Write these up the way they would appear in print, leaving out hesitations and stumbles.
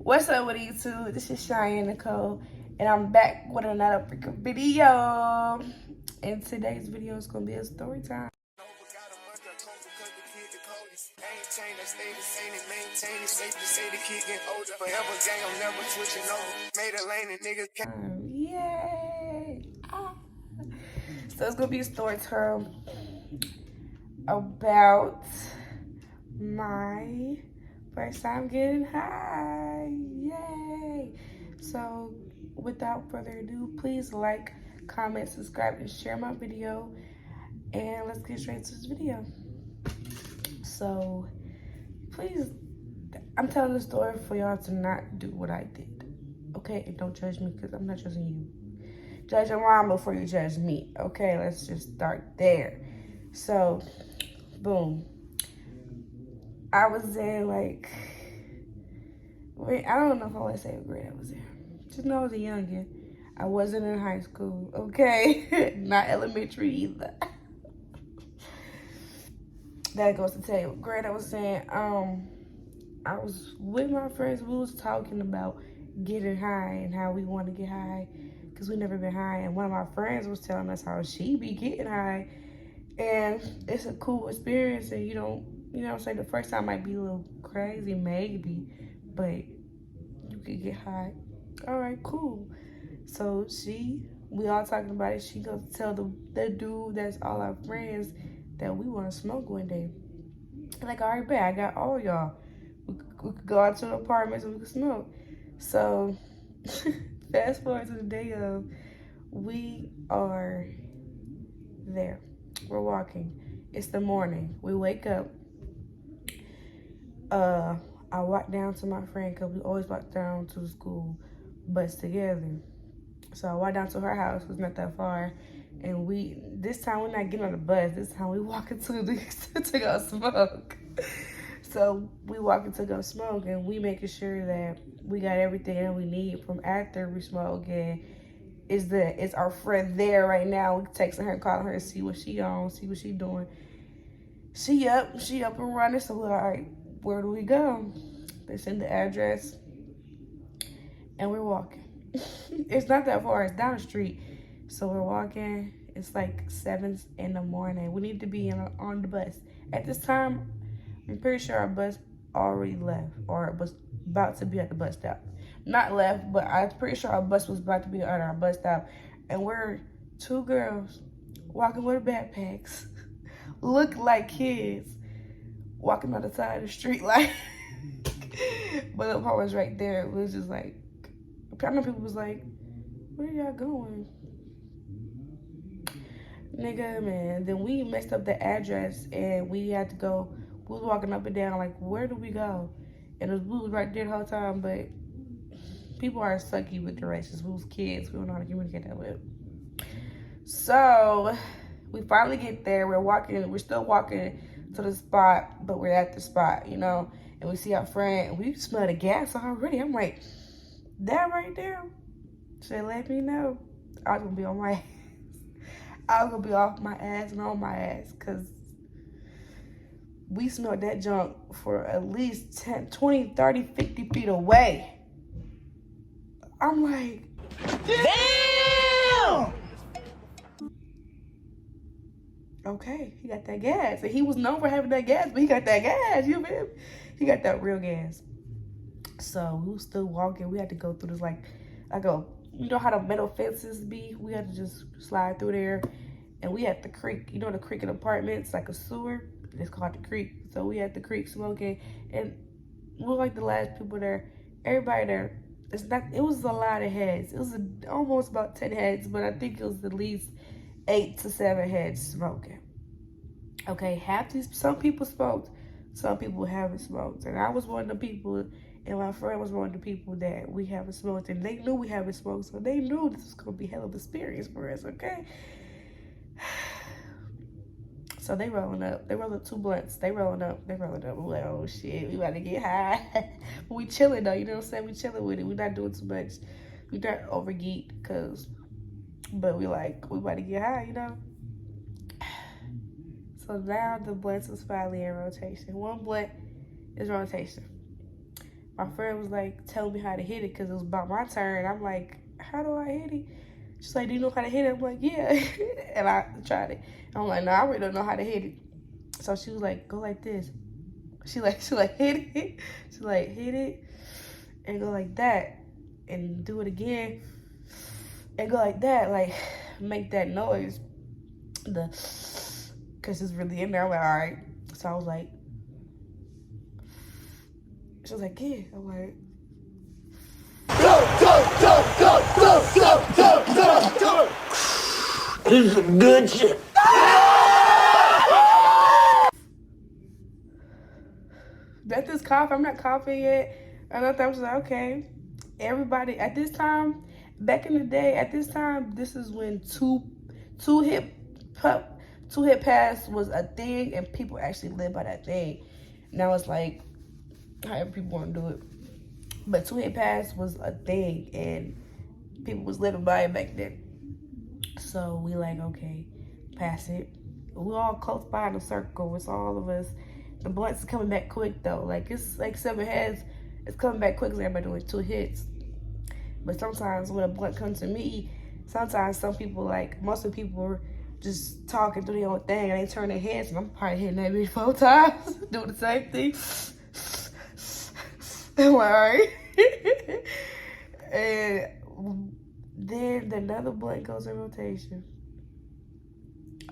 What's up with YouTube? This is Shyann Nicole, and I'm back with another freaking video. And today's video is gonna be a story time. Yay! So it's gonna be a story time about my first time getting high. Yay! So without further ado, please like, comment, subscribe, and share my video. And let's get straight to this video. So please, I'm telling the story for y'all to not do what I did. Okay? And don't judge me because I'm not judging you. Judge your mom before you judge me. Okay? Let's just start there. So, boom. I was in I don't know if I want to say what grade I was in. Just know I was a youngin'. I wasn't in high school, okay? Not elementary either. That goes to tell you what grade I was in. I was with my friends. We was talking about getting high and how we want to get high because we never been high. And one of my friends was telling us how she be getting high. And it's a cool experience. And you know what I'm saying? The first time might be a little crazy, maybe, but you could get high. All right, cool. So we all talking about it. She goes to tell the dude that's all our friends that we want to smoke one day. Like, all right, bet, I got all y'all. We could go out to the apartments and we could smoke. So fast forward to the day of, we are there. We're walking. It's the morning. We wake up. I walk down to my friend because we always walk down to the school bus together. So I walk down to her house. It's not that far. And this time we're not getting on the bus. This time we walking to go smoke. So we walking to go smoke and we making sure that we got everything that we need from after we smoke. And is our friend there right now? We texting her, calling her, see what she on, see what she doing. She up and running. So we're all right, where do we go? They send the address and we're walking. It's not that far, it's down the street. So we're walking. It's like 7 in the morning. We need to be on the bus. At this time, I'm pretty sure our bus already left or was about to be at the bus stop. Not left, but I'm pretty sure our bus was about to be at our bus stop. And we're two girls walking with backpacks, look like kids, walking on the side of the street like, but the part was right there. It was just like, I know people was like, where y'all going? Nigga, man. Then we messed up the address and we had to go. We was walking up and down like, where do we go? And we was right there the whole time, but people are sucky with directions. We was kids. We don't know how to communicate that with. So we finally get there. We're still walking to the spot, but we're at the spot, you know? And we see our friend and we smell the gas already. I'm like, that right there should let me know I was gonna be on my ass. I was gonna be off my ass and on my ass because we smelled that junk for at least 10, 20, 30, 50 feet away. I'm like, damn! Okay, he got that gas. And he was known for having that gas, but he got that gas, you feel me? He got that real gas. So we were still walking. We had to go through this you know how the metal fences be? We had to just slide through there. And we had the creek, you know the creek in apartments, like a sewer? It's called the creek. So we had the creek smoking. And we were like the last people there. Everybody there, it was a lot of heads. It was almost about 10 heads, but I think it was at least 8 to 7 heads smoking. Okay, some people smoked, some people haven't smoked. And I was one of the people, and my friend was one of the people that we haven't smoked, and they knew we haven't smoked, so they knew this was gonna be a hell of an experience for us, okay? So they rolling up 2 blunts, they rolling up. We're like, oh shit, we about to get high. But we chilling though, you know what I'm saying? We chilling with it, we not doing too much. We not over geeked, but we about to get high, you know? So now the blunts is finally in rotation. 1 blunt is rotation. my friend was like telling me how to hit it because it was about my turn. I'm like, how do I hit it? She's like, do you know how to hit it? I'm like, yeah. And I tried it. I'm like, no, I really don't know how to hit it. So she was like, go like this. She like hit it. She like hit it and go like that and do it again and go like that, like make that noise. Cause it's really in there. I'm like, all right. So I was like, she was like, yeah. I'm like, go. This is good shit. That's this cough. I'm not coughing yet. And I was like, okay. Everybody at this time, back in the day, at this time, this is when two hit pass was a thing, and people actually lived by that thing. Now it's like however people want to do it, but two hit pass was a thing, and people was living by it back then. So we like, okay, pass it. We all close by in a circle. It's all of us. The blunts is coming back quick though. Like it's like 7 heads. It's coming back quick because everybody doing 2 hits. But sometimes when a blunt comes to me, sometimes some people, like most of the people, are just talking through their own thing and they turn their heads and I'm probably hitting that bitch 4 times, doing the same thing. I'm like, all right. And then another blunt goes in rotation.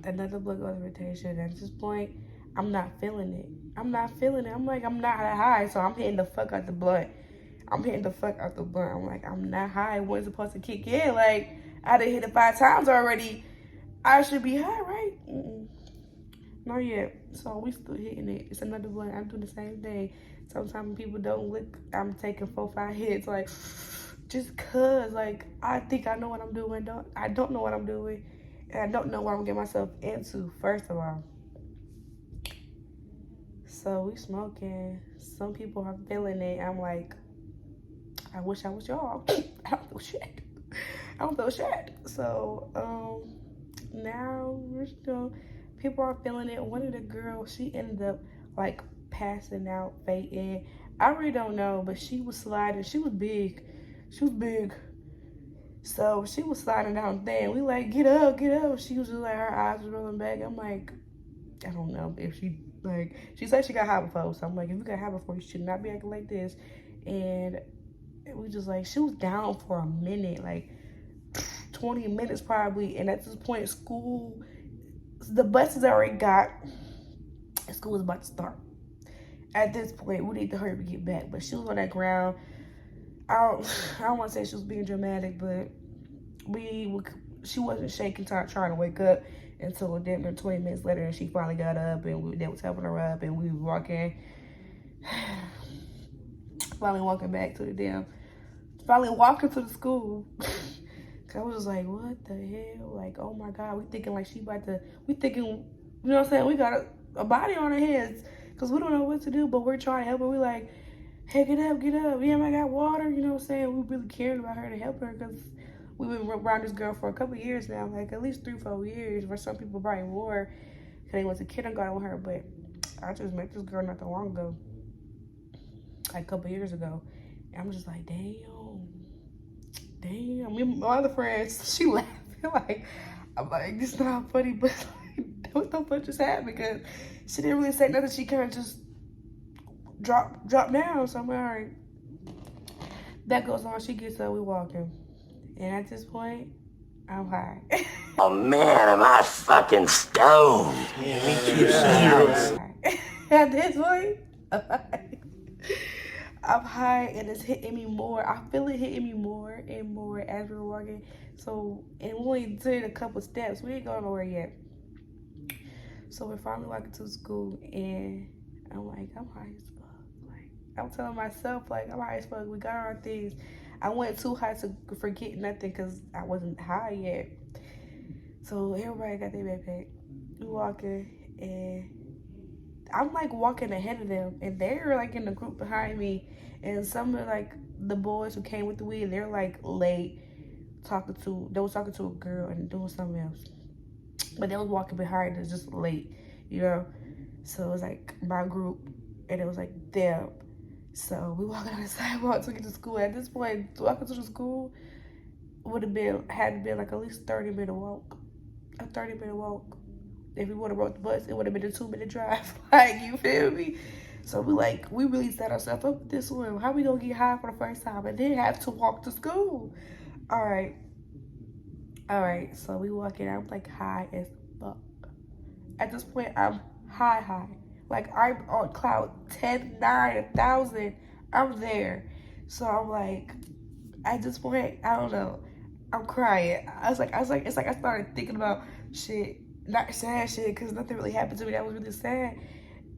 Another blunt goes in rotation. At this point, I'm not feeling it. I'm like, I'm not high, so I'm hitting the fuck out the blunt. I'm like, I'm not high. It wasn't supposed to kick in. Like, I done hit it 5 times already. I should be high, right? Not yet. So we still hitting it. It's another blunt. I'm doing the same thing. Sometimes when people don't look, I'm taking 4, 5 hits. Like, just cause, like, I think I know what I'm doing. I don't know what I'm doing. And I don't know what I'm getting myself into, first of all. So we smoking. Some people are feeling it. I'm like, I wish I was y'all. I don't feel shit. So now we're still, people are feeling it. One of the girls, she ended up like passing out, fainting. I really don't know, but she was sliding. She was big. So she was sliding down there. We like, get up. She was just like, her eyes was rolling back. I'm like, I don't know if she, like, she said she got high before. So I'm like, if you got high before, you should not be acting like this. And we just like, she was down for a minute, like 20 minutes probably. And at this point, school, the buses already got, school was about to start. At this point, we need to hurry up and get back. But she was on that ground. I don't want to say she was being dramatic, but she wasn't shaking, trying to wake up until dinner 20 minutes later, and she finally got up, and they was helping her up, and we was walking. Finally walking to the school. I was just like, what the hell? Like, oh my God, we thinking, you know what I'm saying? We got a body on our hands because we don't know what to do, but we're trying to help her. We like, hey, get up. Yeah, I got water, you know what I'm saying? We really cared about her to help her because we've been around this girl for a couple of years now, like at least 3, 4 years, for some people probably more, because they went to kindergarten with her. But I just met this girl not that long ago, like a couple of years ago, and I'm just like, damn. Me and my other friends, she laughing, like, I'm like, this is not funny, but like, what the fuck just happened? Because she didn't really say nothing. She kind of just drop down. So I'm like, all right. That goes on. She gets up, we walking. And at this point, I'm high. Oh man, am I fucking stoned? Yeah, me too. At this point, I'm high and it's hitting me more. I feel it hitting me more and more as we're walking. So, and we only did a couple steps. We ain't going nowhere yet. So we're finally walking to school and I'm like, I'm high as fuck. Like, I'm telling myself, like, I'm high as fuck. We got our things. I went too high to forget nothing because I wasn't high yet. So everybody got their backpack. We walking and I'm like walking ahead of them and they're like in the group behind me, and some of like the boys who came with the weed, they're like late they was talking to a girl and doing something else, but they was walking behind us just late, you know. So it was like my group and it was like them, So we walking on the sidewalk to get to school. At this point, walking to the school would have been had to be like at least 30-minute walk. A 30-minute walk. If we would have rode the bus, it would have been a 2-minute drive. Like, you feel me? So we really set ourselves up with this one. How we gonna get high for the first time and then have to walk to school? All right. So we walking. I'm like high as fuck. At this point, I'm high. Like, I'm on cloud 10, 9, 1,000. I'm there. So I'm like, at this point, I don't know. I'm crying. I was like, it's like I started thinking about shit, not sad shit, because nothing really happened to me that was really sad.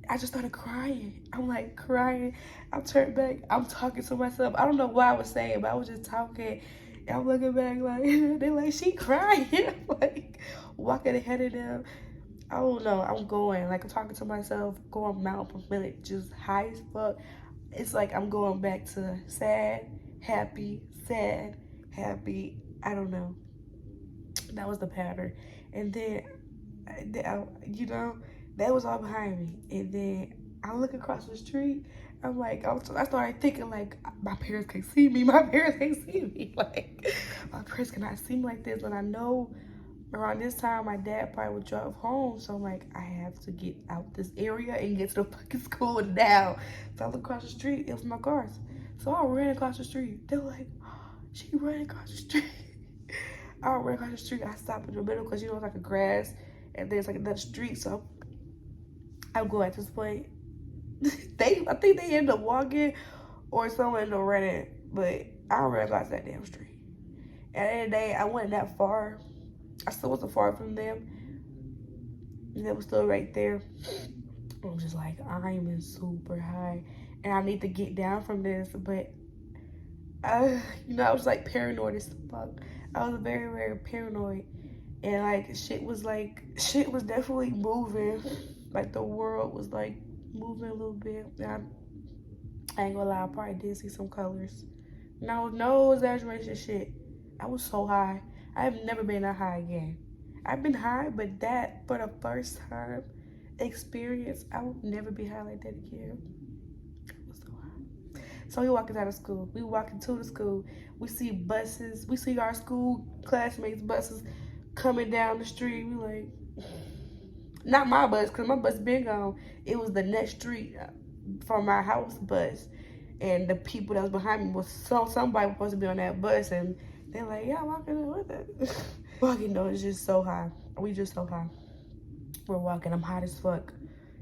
I just started crying. I'm like crying. I'm turned back. I'm talking to myself. I don't know what I was saying, but I was just talking. And I'm looking back like, they're like, she crying. Like, walking ahead of them. I don't know. I'm going. Like, I'm talking to myself, going mile per minute, just high as fuck. It's like I'm going back to sad, happy, sad, happy. I don't know. That was the pattern. And then, you know, that was all behind me. And then I look across the street. I'm like, I started thinking like, my parents can't see me. My parents can't see me. Like, my parents cannot see me like this. And I know around this time, my dad probably would drive home. So I'm like, I have to get out this area and get to the fucking school now. So I look across the street. It was my cars. So I ran across the street. They were like, oh, she ran across the street. I ran across the street. I stopped in the middle because, you know, it's like a grass and there's like another street. So I'm going at this point. I think they ended up walking or someone ended up running, but I ran across that damn street. And at the end of the day, I wasn't that far. I still wasn't far from them. They were still right there. I'm just like, I'm in super high. And I need to get down from this. But, you know, I was like paranoid as fuck. I was very, very paranoid. And like, shit was definitely moving. Like, the world was like moving a little bit. And I ain't gonna lie, I probably did see some colors. No exaggeration shit. I was so high. I've never been that high again. I've been high, but that for the first time experience, I will never be high like that again. I was so high. So we walking out of school. We walking to the school. We see buses. We see our school classmates' buses coming down the street. We like, not my bus, because my bus been gone. It was the next street from my house bus. And the people that was behind me was somebody was supposed to be on that bus, and they're like, yeah, walking with it. Walking though, it's just so high. We just so high. We're walking. I'm hot as fuck.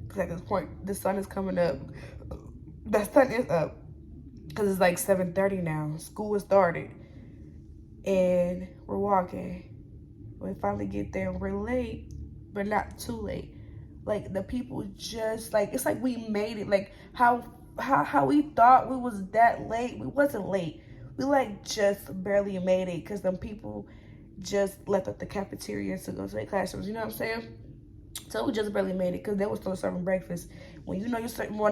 Cause at this point, the sun is coming up. The sun is up. Cause it's like 7:30 now. School has started, and we're walking. We finally get there. We're late, but not too late. Like, the people just like, it's like we made it. Like how we thought we was that late. We wasn't late. We like just barely made it because them people just left at the cafeteria to go to their classrooms. You know what I'm saying? So we just barely made it because they were still serving breakfast. When you know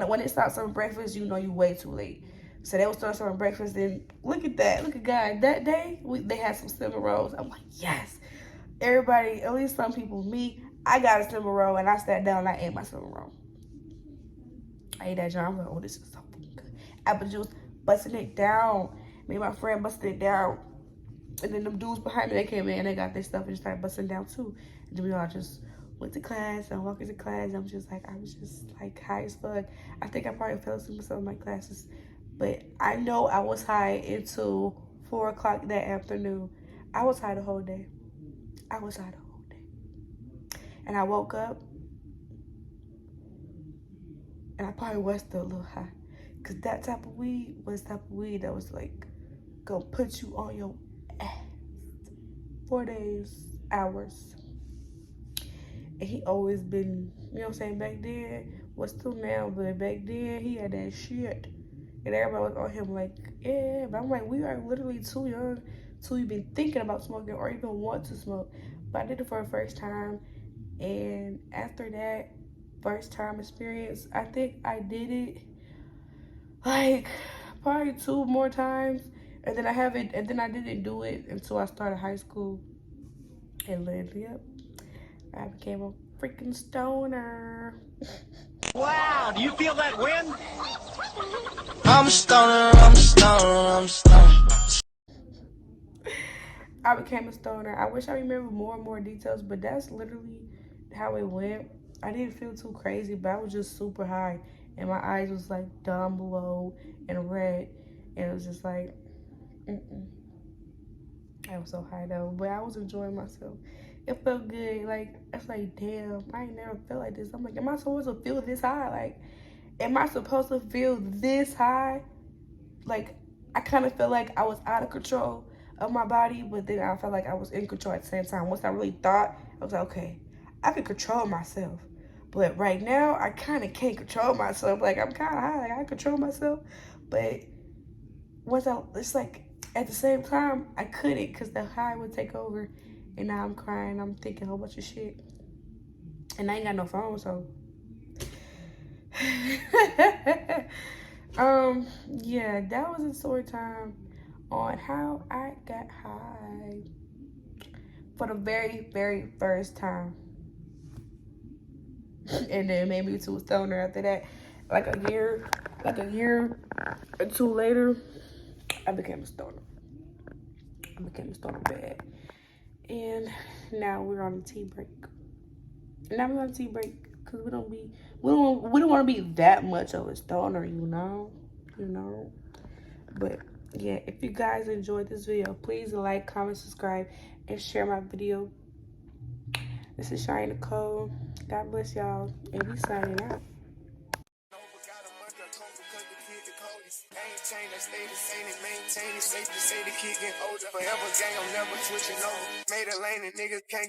when it starts serving breakfast, you know you way too late. So they were still serving breakfast. And look at that. Look at God. That day they had some cinnamon rolls. I'm like, yes. Everybody, at least some people, me, I got a cinnamon roll and I sat down and I ate my cinnamon roll. I ate that jam. I'm like, oh, this is so good. Apple juice, busting it down. Me and my friend busted it down. And then them dudes behind me, they came in and they got their stuff and just started busting down too. And then we all just went to class and walked into class. And I was just like high as fuck. I think I probably fell asleep in some of my classes. But I know I was high until 4 o'clock that afternoon. I was high the whole day. And I woke up and I probably was still a little high. Cause that type of weed was the type of weed that was like gonna put you on your ass 4 days, hours. And he always been, you know what I'm saying, back then, was still now, but back then he had that shit. And everybody was on him like, yeah, but I'm like, we are literally too young to even thinking about smoking or even want to smoke. But I did it for the first time. And after that first time experience, I think I did it like probably 2 more times. And then I didn't do it until I started high school. And then, yep, I became a freaking stoner. Wow, do you feel that wind? I'm a stoner, I'm a stoner, I'm a stoner. I became a stoner. I wish I remember more and more details, but that's literally how it went. I didn't feel too crazy, but I was just super high, and my eyes was like down below and red, and it was just like, mm-mm. I was so high though, but I was enjoying myself. It felt good. Like, it's like, damn, I ain't never felt like this. I'm like, am I supposed to feel this high? Like, am I supposed to feel this high? Like, I kind of felt like I was out of control of my body, but then I felt like I was in control at the same time. Once I really thought, I was like, okay, I can control myself. But right now, I kind of can't control myself. Like, I'm kind of high. Like, I control myself. But it's like, at the same time, I couldn't because the high would take over. And now I'm crying. I'm thinking a whole bunch of shit. And I ain't got no phone, so. Yeah, that was a story time on how I got high for the very, very first time. And then made me to a stoner after that. Like a year or two later, I became a stoner. I became a stoner bad. And now we're on a tea break. Now we're on a tea break because we don't want to be that much of a stoner, you know. But yeah, if you guys enjoyed this video, please like, comment, subscribe, and share my video. This is Shyann Nicole. God bless y'all, and we signing out. Stay the same and maintain it. Safe to say the kid getting older. Forever gang, I'm never switching over. Made a lane and niggas can't